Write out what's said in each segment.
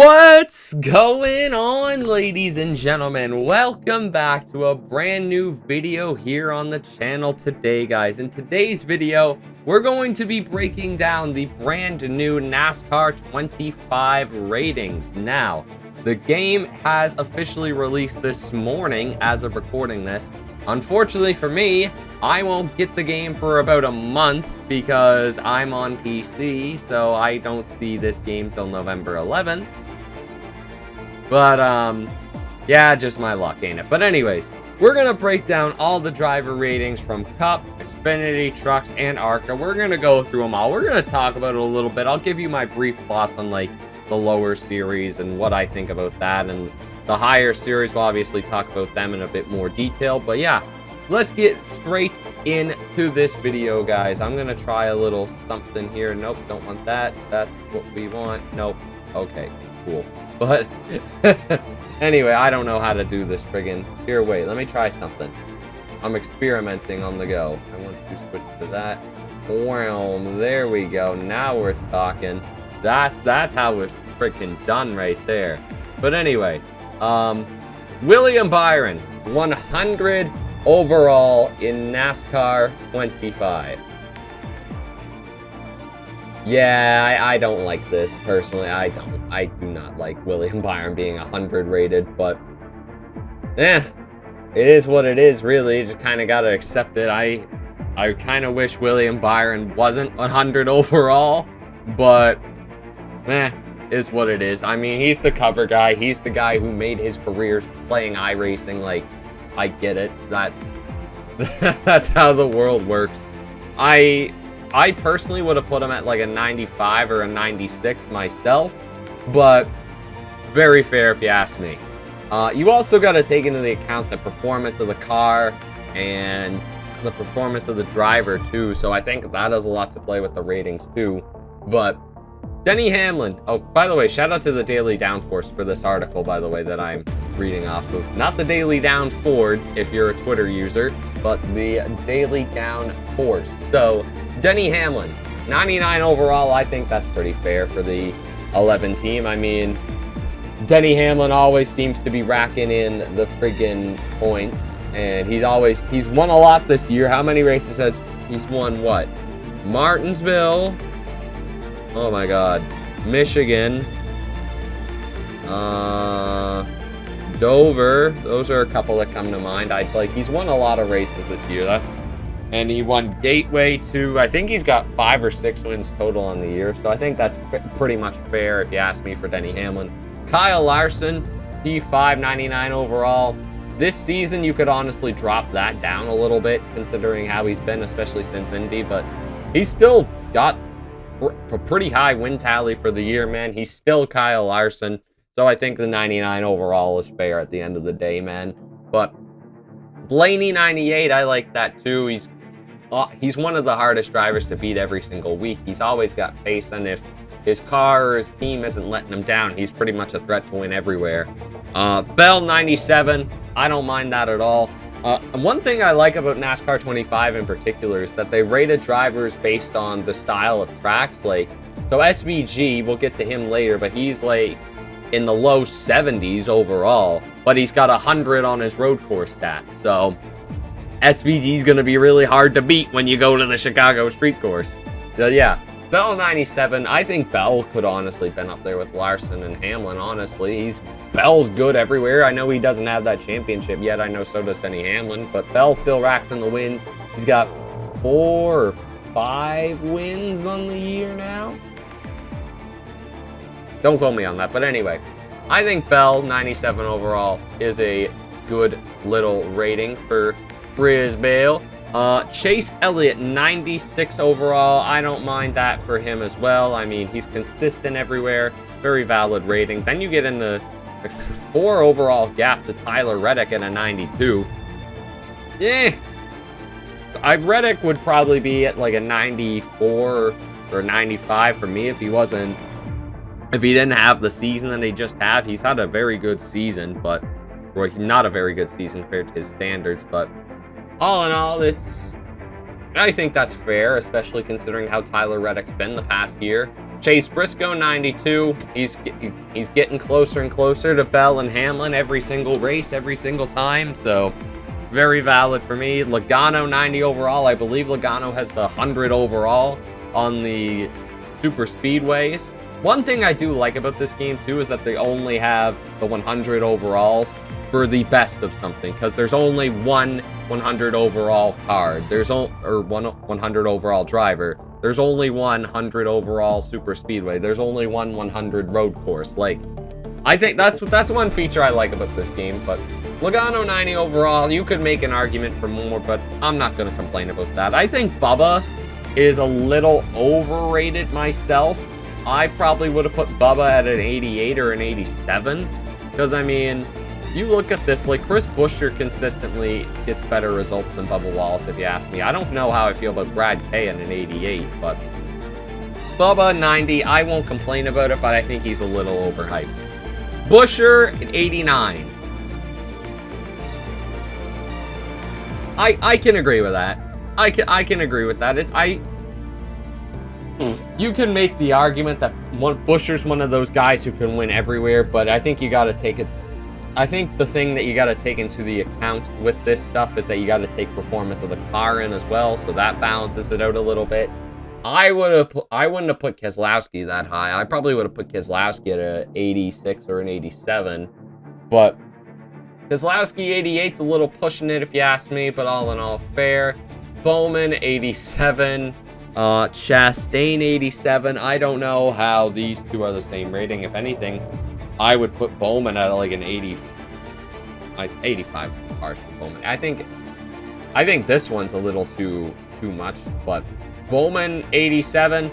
What's going on, ladies and gentlemen? Welcome back to a brand new video here on the channel today, guys. In today's video, we're going to be breaking down the brand new NASCAR 25 ratings. Now, the game has officially released this morning as of recording this. Unfortunately for me, I won't get the game for about a month because I'm on PC, so I don't see this game till November 11th. But, yeah, just my luck, ain't it? But anyways, we're gonna break down all the driver ratings from Cup, Xfinity, Trucks, and ARCA. We're gonna go through them all. We're gonna talk about it a little bit. I'll give you my brief thoughts on, like, the lower series and what I think about that. And the higher series, we'll obviously talk about them in a bit more detail. But yeah, let's get straight into this video, guys. I'm gonna try a little something here. Nope, don't want that. That's what we want. Nope. Okay, cool. But anyway, I don't know how to do this friggin'. Here, wait, let me try something. I'm experimenting on the go. I want to switch to that. Wow, there we go. Now we're talking. That's how it's freaking done right there. But anyway, William Byron, 100 overall in NASCAR 25. Yeah, I don't like this, personally. I do not like William Byron being 100 rated, but it is what it is, really. You just kind of got to accept it. I kind of wish William Byron wasn't 100 overall, but is what it is. I mean, he's the cover guy. He's the guy who made his career playing iRacing. Like, I get it. That's how the world works. I personally would have put him at like a 95 or a 96 myself, but very fair if you ask me. You also got to take into the account the performance of the car and the performance of the driver too, so I think that has a lot to play with the ratings too. But Denny Hamlin, oh, by the way, shout out to the Daily Downforce for this article, by the way, that I'm reading off of. Not the Daily Downforce if you're a Twitter user, but the Daily Downforce. So Denny Hamlin, 99 overall. I think that's pretty fair for the 11 team. I mean, Denny Hamlin always seems to be racking in the friggin' points, and he's won a lot this year. How many races has he's won? What? Martinsville. Oh my God. Michigan. Dover. Those are a couple that come to mind. He's won a lot of races this year. And he won Gateway too. I think he's got 5 or 6 wins total on the year. So I think that's pretty much fair if you ask me for Denny Hamlin. Kyle Larson, P5, 99 overall. This season, you could honestly drop that down a little bit considering how he's been, especially since Indy. But he's still got a pretty high win tally for the year, man. He's still Kyle Larson. So I think the 99 overall is fair at the end of the day, man. But Blaney, 98, I like that too. He's one of the hardest drivers to beat every single week. He's always got pace, and if his car or his team isn't letting him down, he's pretty much a threat to win everywhere. Bell, 97, I don't mind that at all. And one thing I like about NASCAR 25 in particular is that they rated drivers based on the style of tracks. Like, so SVG, we'll get to him later, but he's like in the low 70s overall, but he's got 100 on his road course stats. So SVG is going to be really hard to beat when you go to the Chicago street course. So yeah, Bell, 97. I think Bell could honestly been up there with Larson and Hamlin, honestly. Bell's good everywhere. I know he doesn't have that championship yet. I know so does Denny Hamlin, but Bell still racks in the wins. He's got 4 or 5 wins on the year now. Don't quote me on that, but anyway, I think Bell, 97 overall, is a good little rating for Brisbane. Chase Elliott, 96 overall. I don't mind that for him as well. I mean, he's consistent everywhere. Very valid rating. Then you get in the 4 overall gap to Tyler Reddick at a 92. Reddick would probably be at like a 94 or 95 for me if he didn't have the season that he just had. He's had a very good season, but not a very good season compared to his standards, but all in all, I think that's fair, especially considering how Tyler Reddick's been the past year. Chase Briscoe, 92. He's getting closer and closer to Bell and Hamlin every single race, every single time. So, very valid for me. Logano, 90 overall. I believe Logano has the 100 overall on the super speedways. One thing I do like about this game, too, is that they only have the 100 overalls for the best of something, because there's only one 100 overall car. Or one 100 overall driver. There's only one 100 overall super speedway. There's only one 100 road course. Like, I think that's one feature I like about this game. But Logano 90 overall, you could make an argument for more, but I'm not going to complain about that. I think Bubba is a little overrated myself. I probably would have put Bubba at an 88 or an 87. Because, I mean, you look at this, like, Chris Buescher consistently gets better results than Bubba Wallace, if you ask me. I don't know how I feel about Brad K at an 88, but Bubba, 90, I won't complain about it, but I think he's a little overhyped. Buescher, 89. I can agree with that. I can agree with that. You can make the argument that Buescher's one of those guys who can win everywhere, but I think you got to take it. I think the thing that you got to take into the account with this stuff is that you got to take performance of the car in as well, so that balances it out a little bit. I wouldn't have put Keselowski that high. I probably would have put Keselowski at an 86 or an 87, but Keselowski 88's a little pushing it if you ask me, but all in all fair. Bowman 87. Chastain 87. I don't know how these two are the same rating. If anything, I would put Bowman at like an 80, like 85 harsh for Bowman. I think this one's a little too much, but Bowman 87,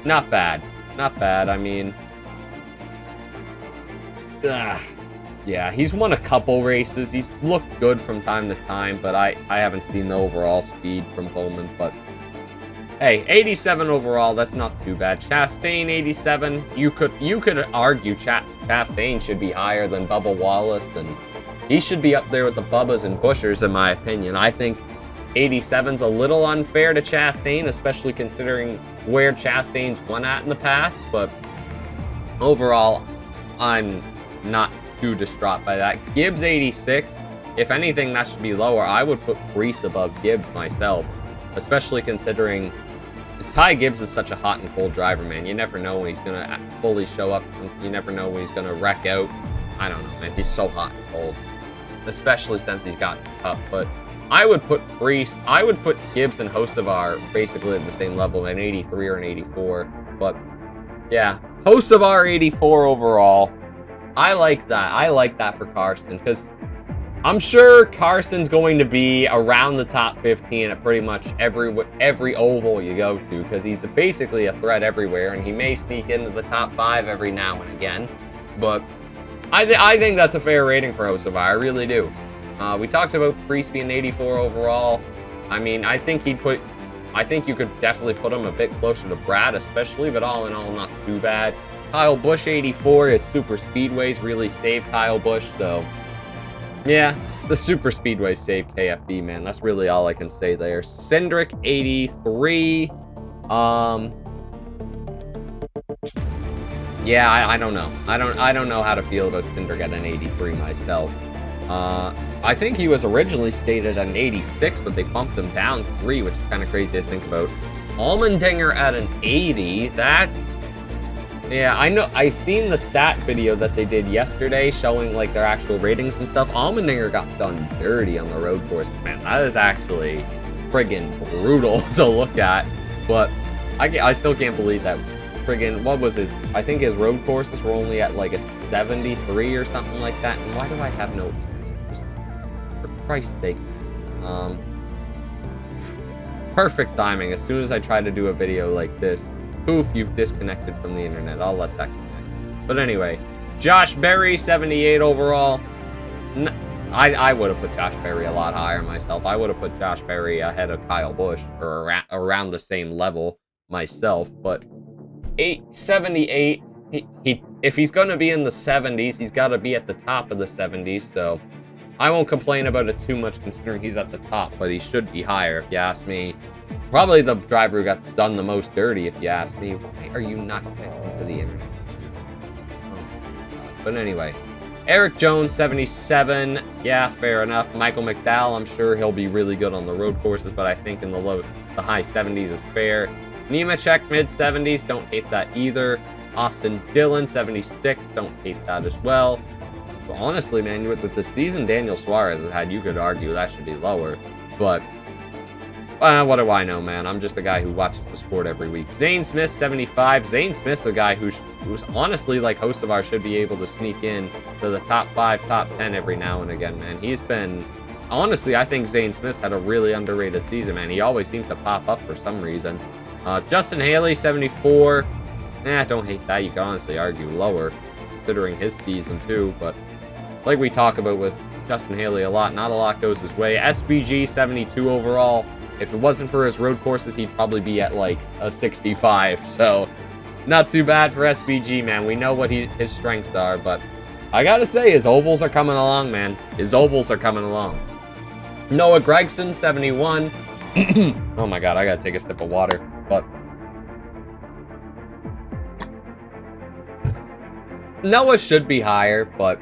not bad. Not bad. I mean, yeah, he's won a couple races. He's looked good from time to time, but I haven't seen the overall speed from Bowman, but hey, 87 overall, that's not too bad. Chastain, 87. You could argue Chastain should be higher than Bubba Wallace, and he should be up there with the Bubbas and Buschers, in my opinion. I think 87's a little unfair to Chastain, especially considering where Chastain's won at in the past, but overall, I'm not too distraught by that. Gibbs, 86. If anything, that should be lower. I would put Preece above Gibbs myself, especially considering Ty Gibbs is such a hot and cold driver, man. You never know when he's going to fully show up. You never know when he's going to wreck out. I don't know, man. He's so hot and cold, especially since he's gotten up. But I would put Preece, I would put Gibbs and Hocevar basically at the same level, an 83 or an 84. But yeah, Hocevar 84 overall. I like that. I like that for Carson, because I'm sure Carson's going to be around the top 15 at pretty much every oval you go to, because he's basically a threat everywhere, and he may sneak into the top 5 every now and again. But I think that's a fair rating for Hocevar. I really do. We talked about Preece being 84 overall. I mean, I think you could definitely put him a bit closer to Brad, especially, but all in all, not too bad. Kyle Busch 84. His super speedways really saved Kyle Busch, so yeah, the super speedways saved KFB, man. That's really all I can say there. Cindric 83. Yeah, I don't know. I don't know how to feel about Cindric at an 83 myself. I think he was originally stated at an 86, but they bumped him down 3, which is kind of crazy to think about. Allmendinger at an 80. That's... yeah, I know. I seen the stat video that they did yesterday showing like their actual ratings and stuff. Allmendinger got done dirty on the road course. Man, that is actually friggin' brutal to look at. But I still can't believe that friggin', what was his, I think his road courses were only at like a 73 or something like that. And why do I have no, just for Christ's sake. Perfect timing. As soon as I try to do a video like this, poof, you've disconnected from the internet. I'll let that connect. But anyway, Josh Berry, 78 overall. I would have put Josh Berry a lot higher myself. I would have put Josh Berry ahead of Kyle Busch, or around the same level myself. But 78, if he's going to be in the 70s, he's got to be at the top of the 70s. So I won't complain about it too much considering he's at the top, but he should be higher if you ask me. Probably the driver who got done the most dirty if you ask me. Why are you not connecting to the internet? Oh, but anyway, Eric Jones, 77. Yeah, fair enough. Michael McDowell, I'm sure he'll be really good on the road courses, but I think in the high 70s is fair. Nemechek, mid-70s. Don't hate that either. Austin Dillon, 76. Don't hate that as well. So honestly, man, with the season Daniel Suarez has had, you could argue that should be lower. But what do I know, man? I'm just a guy who watches the sport every week. Zane Smith, 75. Zane Smith's a guy who's honestly, like hosts of ours, should be able to sneak in to the top 5, top 10 every now and again, man. He's been... Honestly, I think Zane Smith's had a really underrated season, man. He always seems to pop up for some reason. Justin Haley, 74. Don't hate that. You can honestly argue lower, considering his season, too. But like we talk about with Justin Haley a lot, not a lot goes his way. SBG, 72 overall. If it wasn't for his road courses, he'd probably be at, like, a 65. So, not too bad for SBG, man. We know what his strengths are, but I gotta say, his ovals are coming along, man. His ovals are coming along. Noah Gragson, 71. Oh, my God. I gotta take a sip of water. But Noah should be higher, but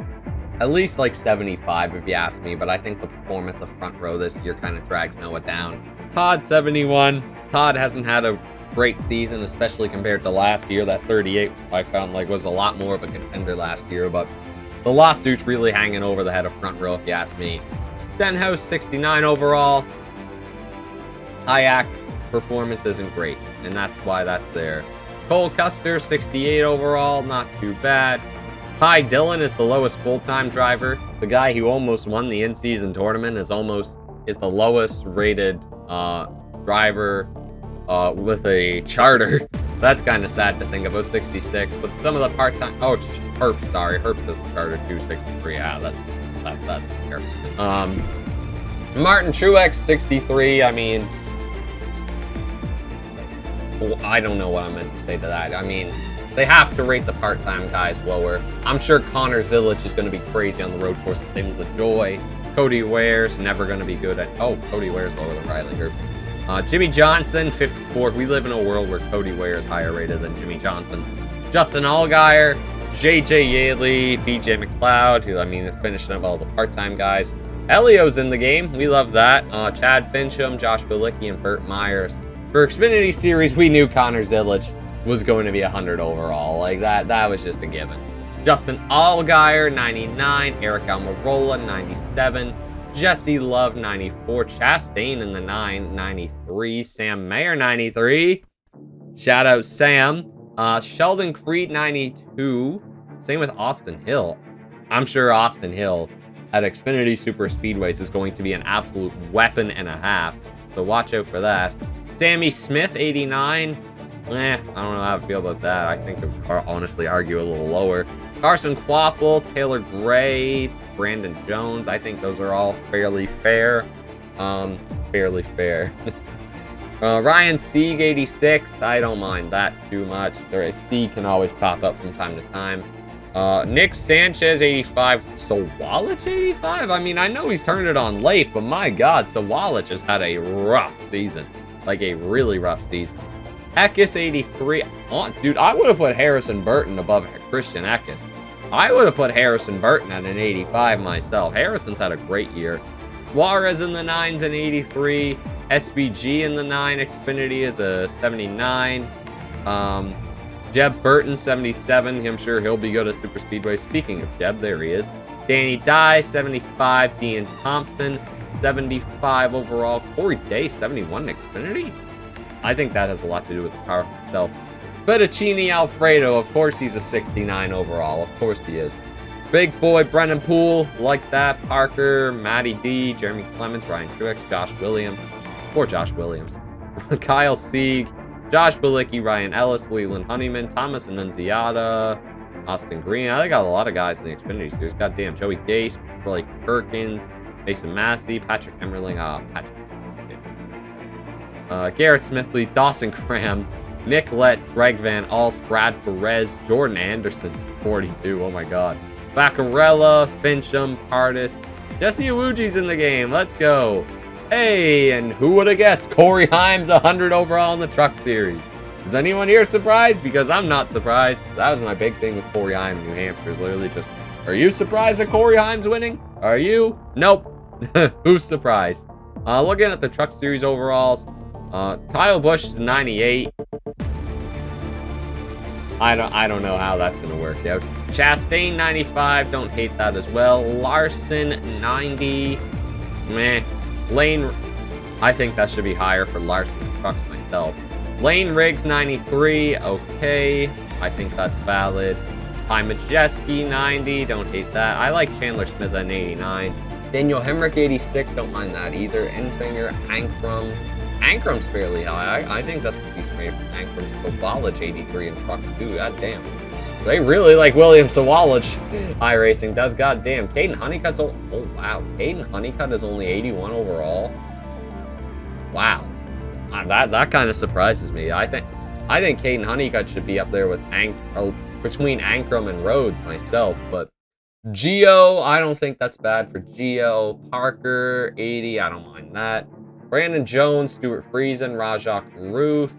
at least like 75 if you ask me. But I think the performance of front row this year kind of drags Noah down. Todd, 71. Todd hasn't had a great season, especially compared to last year. That 38 I found like was a lot more of a contender last year, but the lawsuit's really hanging over the head of front row if you ask me. Stenhouse, 69 overall. IRacing performance isn't great, and that's why that's there. Cole Custer, 68 overall, not too bad. Ty Dillon is the lowest full-time driver. The guy who almost won the in-season tournament is the lowest rated driver with a charter. That's kind of sad to think about, 66. But some of the part-time... Oh, Herb, sorry. Herb says charter 263. Yeah, that's fair. Martin Truex, 63. I mean... I don't know what I'm meant to say to that. I mean, they have to rate the part-time guys lower. I'm sure Connor Zilic is going to be crazy on the road course. Same with LaJoy. Cody Ware's never going to be good at... Oh, Cody Ware's lower than Riley Herbst. Jimmy Johnson, 54. We live in a world where Cody Ware is higher rated than Jimmy Johnson. Justin Allgaier, JJ Yaley, BJ McLeod, who, I mean, is finishing up all the part-time guys. Elio's in the game. We love that. Chad Fincham, Josh Bilicki, and Burt Myers. For Xfinity Series, we knew Connor Zilic was going to be 100 overall. Like, that was just a given. Justin Allgaier, 99. Eric Almirola, 97. Jesse Love, 94. Chastain in the 93. Sam Mayer, 93. Shout out Sam. Sheldon Creed, 92. Same with Austin Hill. I'm sure Austin Hill at Xfinity Super Speedways is going to be an absolute weapon and a half. So watch out for that. Sammy Smith, 89. I don't know how I feel about that. I think I'd honestly argue a little lower. Carson Kvapil, Taylor Gray, Brandon Jones. I think those are all fairly fair. Fairly fair. Ryan Sieg, 86. I don't mind that too much. Sieg can always pop up from time to time. Nick Sanchez, 85. Sawalich, 85? I mean, I know he's turned it on late, but my God, Sawalich has had a rough season. Like, a really rough season. Eckes, 83. Oh, dude, I would have put Harrison Burton above Christian Eckes. I would have put Harrison Burton at an 85 myself. Harrison's had a great year. Suarez in the 9's an 83. SVG in the 9. Xfinity is a 79. Jeb Burton, 77. I'm sure he'll be good at Super Speedway. Speaking of Jeb, there he is. Danny Dye, 75. Dean Thompson, 75 overall. Corey Day, 71 in Xfinity. I think that has a lot to do with the car itself. Fettuccine Alfredo, of course he's a 69 overall. Of course he is. Big boy Brennan Poole, like that. Parker, Matty D, Jeremy Clements, Ryan Truex, Josh Williams. Poor Josh Williams. Kyle Sieg, Josh Bilicki, Ryan Ellis, Leland Honeyman, Thomas Annunziata, Austin Green. I got a lot of guys in the Xfinity Series. Goddamn, Joey Gase, Blake Perkins, Mason Massey, Patrick Emmerling, Garrett Smithley, Dawson Cram, Nick Letts, Greg Van Alst, Brad Perez, Jordan Anderson's 42. Oh my God. Vaccarella, Fincham, Pardis, Jesse Iwuji's in the game. Let's go. Hey, and who would have guessed? Corey Himes, 100 overall in the Truck Series. Is anyone here surprised? Because I'm not surprised. That was my big thing with Corey Himes, New Hampshire. Is literally just, are you surprised that Corey Himes winning? Are you? Nope. Who's surprised? Looking at the Truck Series overalls, Kyle Busch is 98. I don't know how that's gonna work out. Chastain 95, don't hate that as well. Larson 90, meh. Lane, I think that should be higher for Larson trucks myself. Lane Riggs 93, okay. I think that's valid. Ty Majeski 90, don't hate that. I like Chandler Smith at 89. Daniel Hemrick 86, don't mind that either. Enfinger, Ankrum. Ankrum's fairly high. I think that's a decent rate for Ankrum. Sawalich 83 in truck too. God damn. They really like William Sawalich. iRacing does. God damn. Caden Honeycutt's oh wow. Caden Honeycutt is only 81 overall. Wow. That kind of surprises me. I think Caden Honeycutt should be up there with between Ankrum and Rhodes myself, but Gio, I don't think that's bad for Gio. Parker 80, I don't mind that. Brandon Jones, Stuart Friesen, Rajak Ruth,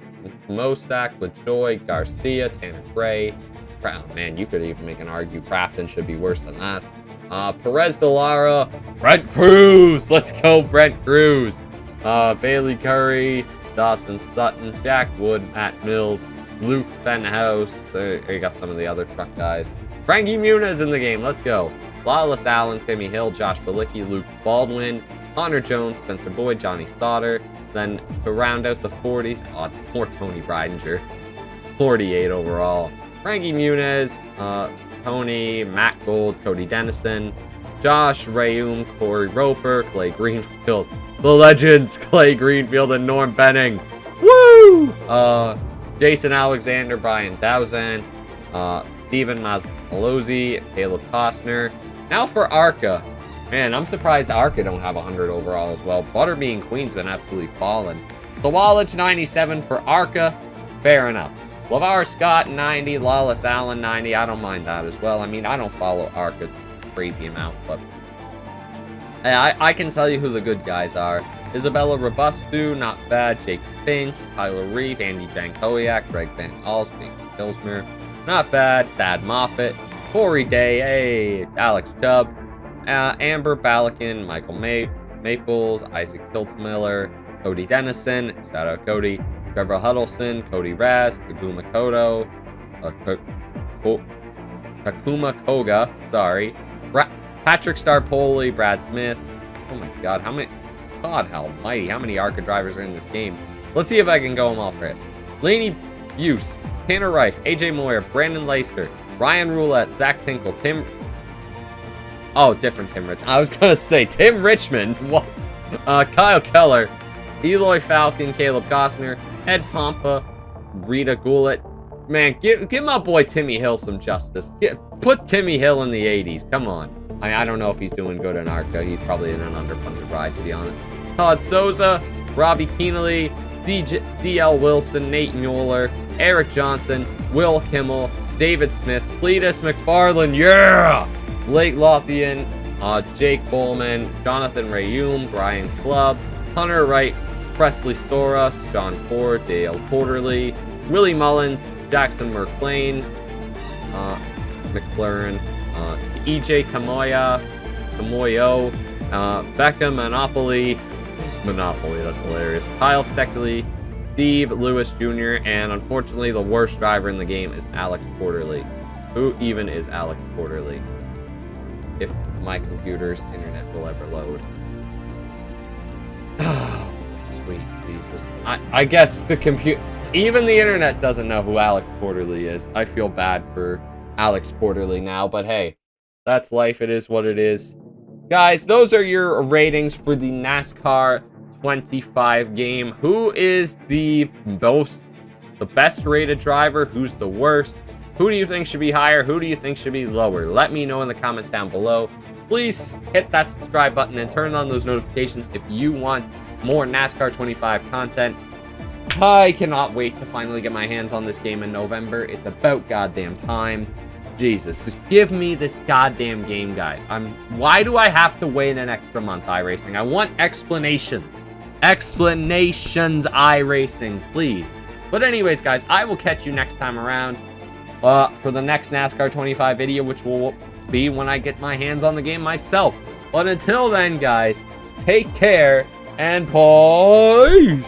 Mosak, LaJoy, Garcia, Tanner Gray. Oh, man, you could even make an argue Crafton should be worse than that. Perez de Lara, Brent Cruz. Let's go, Brent Cruz. Bailey Curry, Dawson Sutton, Jack Wood, Matt Mills, Luke Fenhouse. There you got some of the other truck guys. Frankie Muniz in the game. Let's go. Lawless Allen, Timmy Hill, Josh Balicki, Luke Baldwin, Connor Jones, Spencer Boyd, Johnny Sauter. Then to round out the 40s, oh, poor Tony Breidinger, 48 overall. Frankie Muniz, Tony, Matt Gold, Cody Dennison, Josh Rayum, Corey Roper, Clay Greenfield, the legends, Clay Greenfield and Norm Benning. Woo! Jason Alexander, Brian Dowsand, Steven Mazzalozzi, Caleb Costner. Now for ARCA. Man, I'm surprised ARCA don't have 100 overall as well. Butterbean Queen's been absolutely falling. Sawalich 97 for ARCA. Fair enough. LeVar Scott 90, Lawless Allen 90. I don't mind that as well. I mean, I don't follow ARCA crazy amount, but I can tell you who the good guys are. Isabella Robustu, not bad. Jake Finch, Tyler Reeve, Andy Jankowiak, Greg Van Alst, Mason Pilsner, not bad. Thad Moffitt, Corey Day, hey, Alex Chubb, Amber Balakin, Michael Maples, Isaac Kiltzmiller, Cody Dennison, shout out Cody, Trevor Huddleston, Cody Raz, Takuma Kodo, Takuma Koga, sorry, Patrick Starpoli, Brad Smith. Oh my god, God almighty, how many ARCA drivers are in this game? Let's see if I can go them all first. Laney Buse, Tanner Reif, AJ Moyer, Brandon Leister, Ryan Roulette, Zach Tinkle, different Tim Richmond. I was gonna say Tim Richmond. What? Kyle Keller, Eloy Falcon, Caleb Costner, Ed Pompa, Rita Goulet. Man, give my boy Timmy Hill some justice. Put Timmy Hill in the 80s. Come on. I don't know if he's doing good in ARCA. He's probably in an underfunded ride, to be honest. Todd Souza, Robbie Keenely, DL Wilson, Nate Mueller, Eric Johnson, Will Kimmel, David Smith, Cletus McFarland, yeah! Blake Lothian, Jake Bowman, Jonathan Rayum, Brian Clubb, Hunter Wright, Presley Storas, Sean Ford, Dale Quarterly, Willie Mullins, Jackson McLean, McLaren, EJ Tamoyo, Becca Monopoly, that's hilarious, Kyle Steckley, Steve Lewis Jr., and unfortunately the worst driver in the game is Alex Quarterly. Who even is Alex Quarterly? If my computer's internet will ever load. Oh, sweet Jesus. I guess even the internet doesn't know who Alex Quarterly is. I feel bad for Alex Quarterly now, but hey, that's life. It is what it is. Guys, those are your ratings for the NASCAR 25 game. Who is the best rated driver? Who's the worst? Who do you think should be higher? Who do you think should be lower? Let me know in the comments down below. Please hit that subscribe button and turn on those notifications if you want more NASCAR 25 content. I cannot wait to finally get my hands on this game in November. It's about goddamn time. Jesus, just give me this goddamn game, guys. Why do I have to wait an extra month, iRacing? I want explanations. Explanations, iRacing, please. But anyways, guys, I will catch you next time around for the next NASCAR 25 video, which will be when I get my hands on the game myself. But until then, guys, take care and peace.